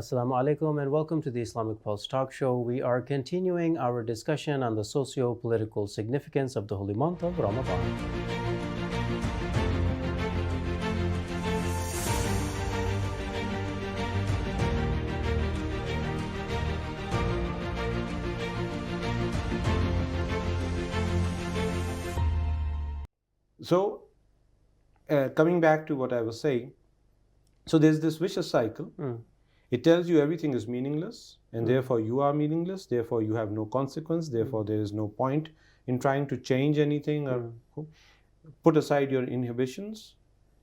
Assalamu alaikum and welcome to the Islamic Pulse Talk Show. We are continuing our discussion on the socio-political significance of the holy month of Ramadan. So, coming back to what I was saying, so there's this vicious cycle. It tells you everything is meaningless, and therefore you are meaningless, therefore you have no consequence, therefore there is no point in trying to change anything or put aside your inhibitions,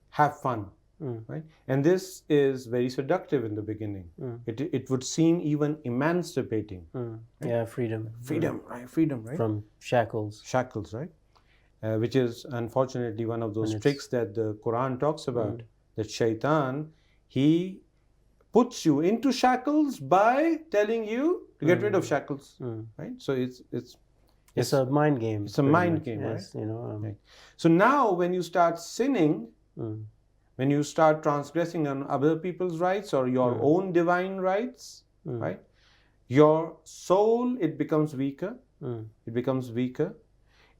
have fun. Right? And this is very seductive in the beginning. It would seem even emancipating. Right? Yeah, freedom. Freedom, right? Freedom, right? From shackles. Shackles, right? Which is unfortunately one of those tricks that the Quran talks about. That Shaytan, he puts you into shackles by telling you to get rid of shackles, right? So it's a mind game. It's a mind game, yes, right? You know. Right. So now, when you start sinning, when you start transgressing on other people's rights or your own divine rights, right? Your soul, it becomes weaker. It becomes weaker.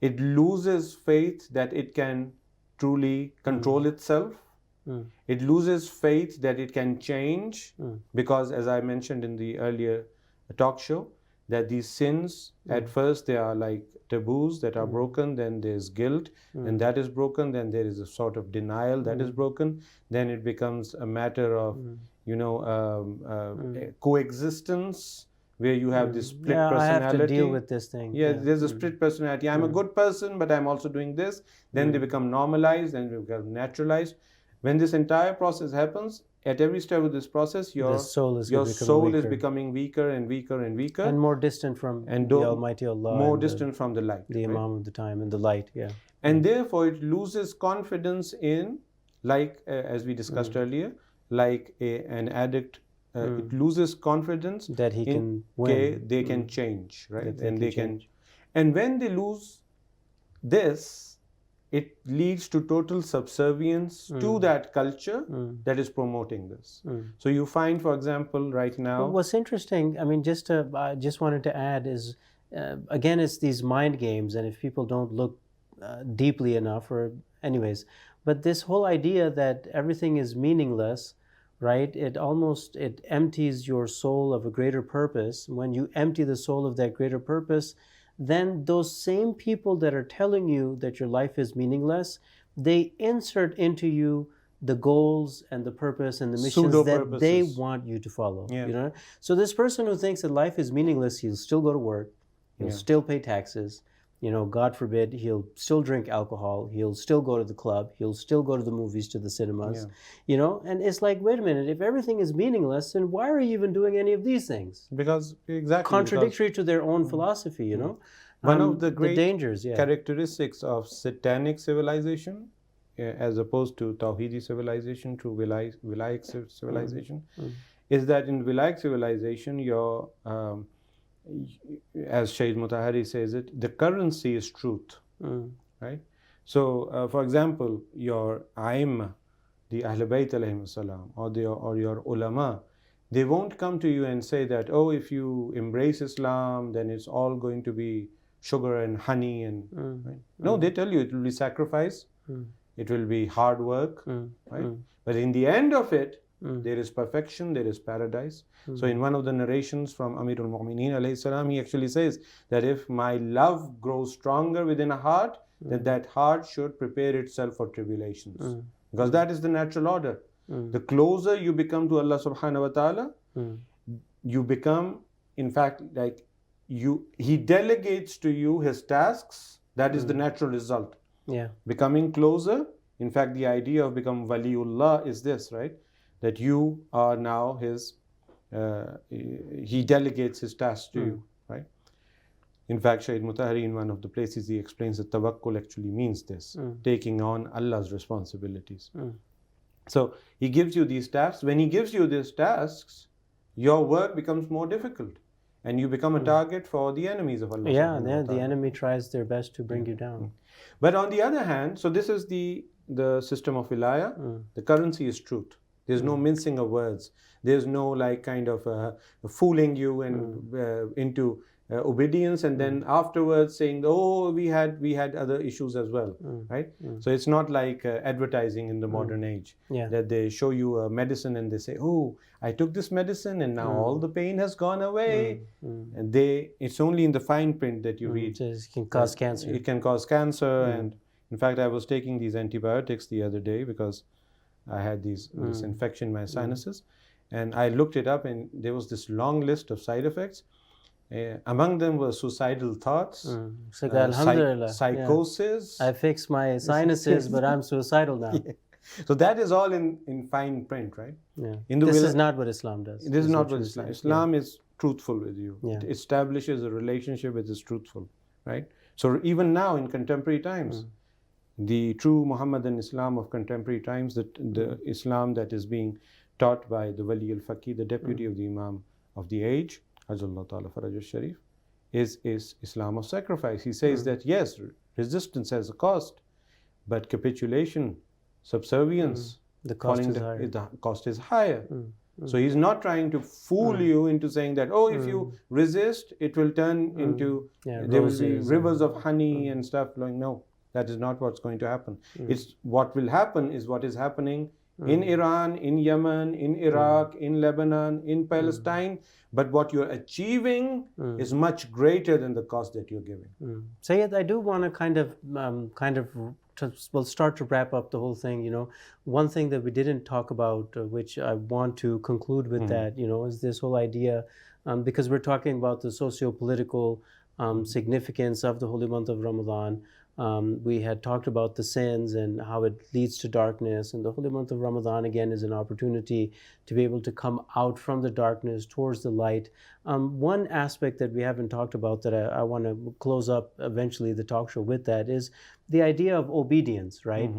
It loses faith that it can truly control itself. It loses faith that it can change because, as I mentioned in the earlier talk show, that these sins, at first they are like taboos that are broken, then there's guilt, and that is broken, then there is a sort of denial that is broken, then it becomes a matter of, coexistence, where you have this split personality. I have to deal with this thing. Yeah, there's a split personality. I'm a good person, but I'm also doing this. Then they become normalized, then they become naturalized. When this entire process happens, at every step of this process, your soul is becoming weaker and weaker and weaker. And more distant from the Almighty Allah. More distant from the light. The Imam of the time and the light, yeah. And therefore, it loses confidence in, like, as we discussed earlier, like an addict, it loses confidence that he can win. They can change, right? And they can. And when they lose this, it leads to total subservience to that culture that is promoting this. So you find, for example, right now. Well, what's interesting, I mean, I just wanted to add is, again, it's these mind games, and if people don't look deeply enough, or anyways, but this whole idea that everything is meaningless, right? It empties your soul of a greater purpose. When you empty the soul of that greater purpose, then those same people that are telling you that your life is meaningless, they insert into you the goals and the purpose and the missions that they want you to follow. Yeah. You know? So this person who thinks that life is meaningless, he'll still go to work, he'll still pay taxes, God forbid, he'll still drink alcohol, he'll still go to the club, he'll still go to the movies, to the cinemas, and it's like, wait a minute, if everything is meaningless, then why are you even doing any of these things? Because, exactly. Contradictory to their own philosophy, One of the great dangers, characteristics of satanic civilization, as opposed to Tawhidi civilization, true Wilaic civilization, is that in Wilaic civilization, your as Shaykh Mutahari says it, the currency is truth, right? So, for example, your Aimma, the Ahlul Bayt alayhim salam, or your ulama, they won't come to you and say that, oh, if you embrace Islam, then it's all going to be sugar and honey, and right? No, they tell you it will be sacrifice, it will be hard work, right? But in the end of it, there is perfection, there is paradise. So in one of the narrations from Amirul Mu'mineen alayhi salam, he actually says that if my love grows stronger within a heart, then that heart should prepare itself for tribulations. Because that is the natural order. The closer you become to Allah subhanahu wa ta'ala, you become, in fact, like He delegates to you His tasks. That is the natural result. Yeah. Becoming closer, in fact, the idea of becoming Waliullah is this, right? That you are now His, He delegates His tasks to you, right? In fact, Shaykh Mutahari, in one of the places, he explains that tawakkul actually means this, taking on Allah's responsibilities. So He gives you these tasks. When He gives you these tasks, your work becomes more difficult, and you become a target for the enemies of Allah. Yeah, the enemy tries their best to bring you down. But on the other hand, so this is the system of wilaya. The currency is truth. There's no mincing of words. There's no like kind of fooling you and into obedience, and then afterwards saying, oh, we had other issues as well, right? So it's not like advertising in the modern age, that they show you a medicine and they say, oh, I took this medicine and now all the pain has gone away. And it's only in the fine print that you read. It can cause cancer. It can cause cancer. And in fact, I was taking these antibiotics the other day because I had this infection in my sinuses. And I looked it up, and there was this long list of side effects. Among them were suicidal thoughts, So, alhamdulillah, psychosis. I fixed my sinuses, but I'm suicidal now. So that is all in fine print, right? This is not what Islam does. This is not what Islam. Islam is truthful with you. Yeah. It establishes a relationship which is truthful, right? So even now in contemporary times, the true Muhammadan Islam of contemporary times, the Islam that is being taught by the Wali al-Faqih, the deputy of the Imam of the age, Ajjallahu Ta'ala Faraj Sharif, is Islam of sacrifice. He says that yes, resistance has a cost, but capitulation, subservience, the cost is higher. So he's not trying to fool you into saying that, oh, if you resist, it will turn into, there will be rivers of honey and stuff flowing. No, that is not what's going to happen. It's what will happen is what is happening in Iran, in Yemen, in Iraq, in Lebanon, in Palestine. But what you're achieving is much greater than the cost that you're giving. Sayyid, I do want to kind of start to wrap up the whole thing. You know, one thing that we didn't talk about, which I want to conclude with that, you know, is this whole idea, because we're talking about the socio-political significance of the holy month of Ramadan. We had talked about the sins and how it leads to darkness, and the holy month of Ramadan again is an opportunity to be able to come out from the darkness towards the light. One aspect that we haven't talked about that I want to close up eventually the talk show with that is the idea of obedience, right?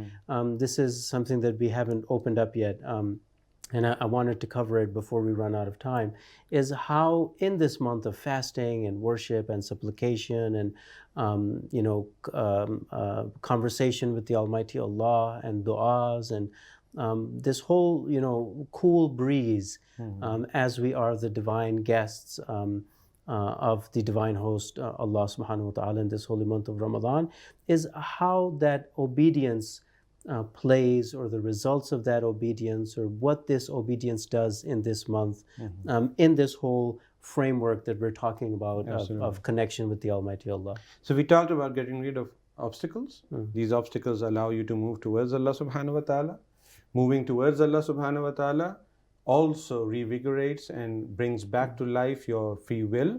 This is something that we haven't opened up yet. And I wanted to cover it before we run out of time, is how in this month of fasting and worship and supplication and conversation with the Almighty Allah and du'as and this whole cool breeze as we are the divine guests of the divine host Allah subhanahu wa ta'ala in this holy month of Ramadan, is how that obedience plays, or the results of that obedience, or what this obedience does in this month, in this whole framework that we're talking about of connection with the Almighty Allah. So we talked about getting rid of obstacles. These obstacles allow you to move towards Allah subhanahu wa ta'ala. Moving towards Allah subhanahu wa ta'ala also revigorates and brings back to life your free will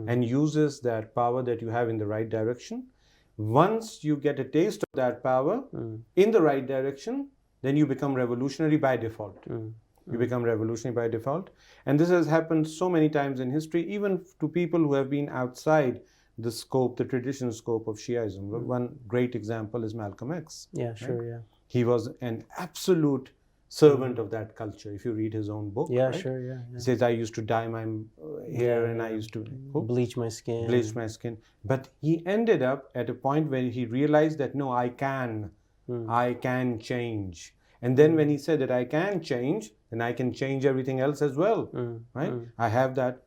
and uses that power that you have in the right direction. Once you get a taste of that power in the right direction, then you become revolutionary by default. You become revolutionary by default. And this has happened so many times in history, even to people who have been outside the scope, the traditional scope of Shiaism. One great example is Malcolm X. Yeah, sure, yeah. He was an absolute servant of that culture. If you read his own book, yeah, right? sure, yeah. He says, I used to dye my hair and I used to bleach my skin. Bleach my skin. But he ended up at a point where he realized that, no, I can change. And then when he said that I can change, then I can change everything else as well, right? I have that.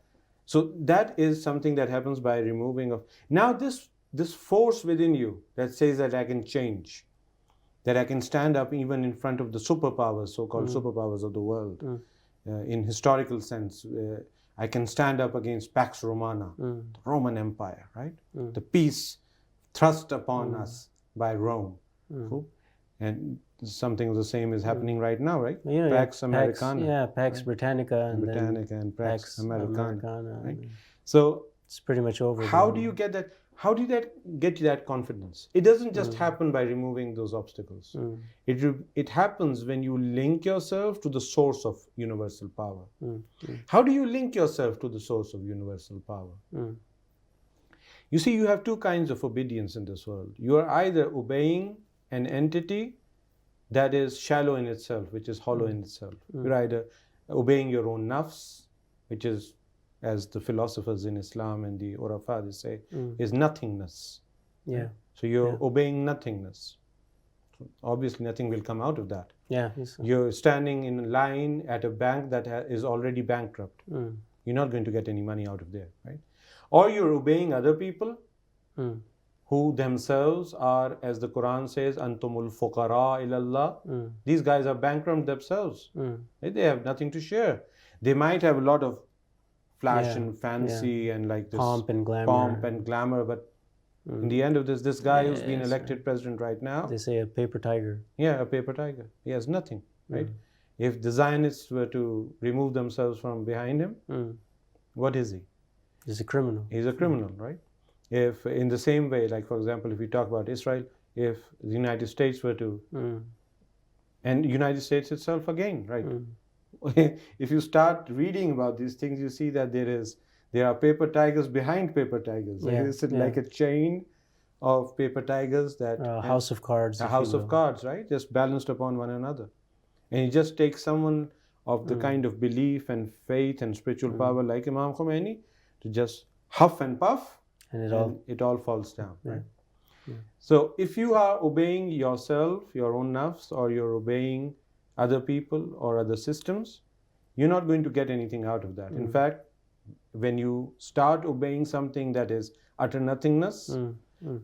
So that is something that happens by removing of. Now this force within you that says that I can change, that I can stand up even in front of the superpowers, so-called superpowers of the world. In historical sense, I can stand up against Pax Romana, the Roman Empire, right? The peace thrust upon us by Rome. And something of the same is happening right now, right? Pax Americana. Pax right? Britannica and Britannica and Pax Americana. Right? And so it's pretty much over. How do you get that? How do you get that confidence? It doesn't just happen by removing those obstacles. It happens when you link yourself to the source of universal power. How do you link yourself to the source of universal power? You see, you have two kinds of obedience in this world. You are either obeying an entity that is shallow in itself, which is hollow in itself. You're either obeying your own nafs, which is, as the philosophers in Islam and the Urafa they say, is nothingness. Yeah. So you're obeying nothingness. obviously nothing will come out of that. Yeah. You're standing in line at a bank that is already bankrupt. You're not going to get any money out of there, right? Or you're obeying other people who themselves are, as the Quran says, antumul fuqara ilallah. These guys are bankrupt themselves. They have nothing to share. They might have a lot of flash and fancy and like this pomp and glamour, but in the end of this guy who's been elected president right now, they say a paper tiger. Yeah, a paper tiger. He has nothing, right? If the Zionists were to remove themselves from behind him, what is he? He's a criminal. He's a criminal, right? If in the same way, like for example, if we talk about Israel, if the United States were to, and United States itself again, right? If you start reading about these things, you see that there are paper tigers behind paper tigers. It's like a chain of paper tigers that house of cards. A house of cards, right? Just balanced upon one another. And it just takes someone of the kind of belief and faith and spiritual power like Imam Khomeini to just huff and puff, and it all falls down, right? So if you are obeying yourself, your own nafs, or you're obeying other people or other systems, you're not going to get anything out of that. In fact, when you start obeying something that is utter nothingness,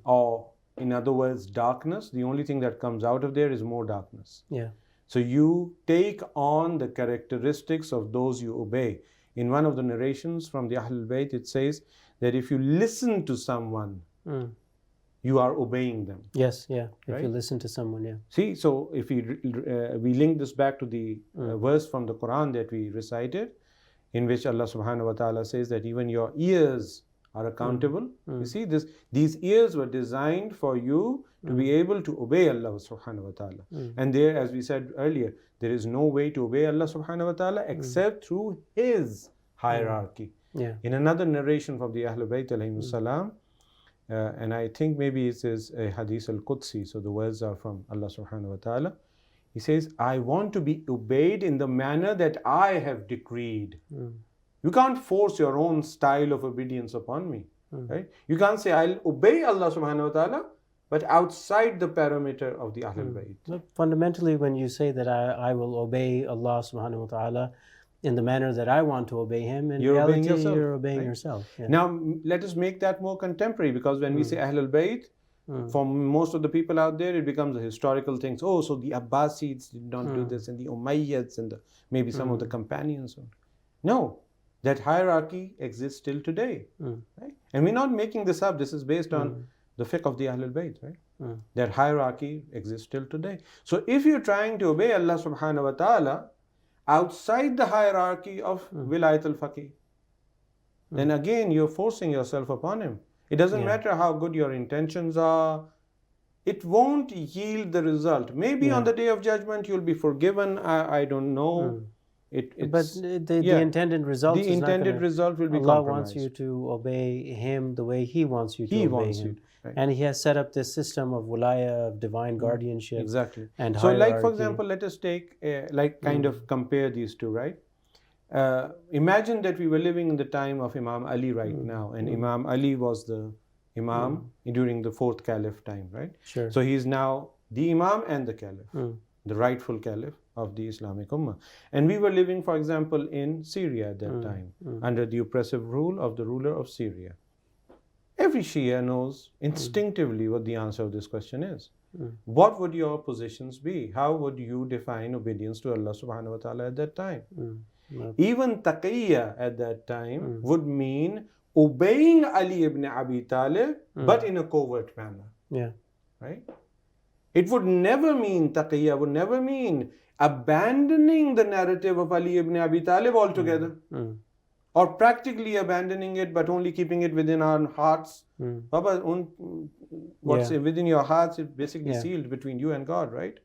or in other words, darkness, the only thing that comes out of there is more darkness. Yeah. So you take on the characteristics of those you obey. In one of the narrations from the Ahlul Bayt, it says that if you listen to someone, you are obeying them. Yes, yeah. If right? you listen to someone, yeah. See, so if we link this back to the verse from the Quran that we recited, in which Allah subhanahu wa ta'ala says that even your ears are accountable. You see, these ears were designed for you to be able to obey Allah subhanahu wa ta'ala. And there, as we said earlier, there is no way to obey Allah subhanahu wa ta'ala except through His hierarchy. Yeah. In another narration from the Ahlul Bayt alayhi salam, and I think maybe it is a Hadith al-Qudsi, so the words are from Allah subhanahu wa ta'ala. He says, I want to be obeyed in the manner that I have decreed. You can't force your own style of obedience upon me. Right? You can't say, I'll obey Allah subhanahu wa ta'ala, but outside the parameter of the Ahlul Bayt. Look, fundamentally, when you say that I will obey Allah subhanahu wa ta'ala in the manner that I want to obey Him, in reality, you're obeying yourself. Yeah. Now, let us make that more contemporary, because when we say Ahlul Bayt, for most of the people out there, it becomes a historical thing. Oh, so the Abbasids did not do this, and the Umayyads, and maybe some of the companions. No, that hierarchy exists till today. Right? And we're not making this up. This is based on the fiqh of the Ahlul Bayt, right? That hierarchy exists till today. So if you're trying to obey Allah subhanahu wa ta'ala outside the hierarchy of Wilayat al-Faqih, then again you're forcing yourself upon Him. It doesn't matter how good your intentions are. It won't yield the result. Maybe on the Day of Judgment you'll be forgiven. I don't know. But the intended result is not gonna, result will be Allah compromised. wants you to obey Him the way He wants you to obey Him. Right. And He has set up this system of wilaya, of divine guardianship. Exactly. And so hierarchy. like for example, let us take, kind of compare these two, right? Imagine that we were living in the time of Imam Ali right now, and Imam Ali was the Imam during the 4th Caliph time, right? Sure. So he is now the Imam and the Caliph, the rightful Caliph of the Islamic Ummah. And we were living, for example, in Syria at that time, under the oppressive rule of the ruler of Syria. Every Shia knows instinctively what the answer of this question is. What would your positions be? How would you define obedience to Allah subhanahu wa ta'ala at that time? Even taqiyya at that time would mean obeying Ali ibn Abi Talib, but in a covert manner. Yeah. Right? It would never mean, taqiyya would never mean abandoning the narrative of Ali ibn Abi Talib altogether. Or practically abandoning it, but only keeping it within our hearts. Baba, what's within your hearts is basically sealed between you and God, right?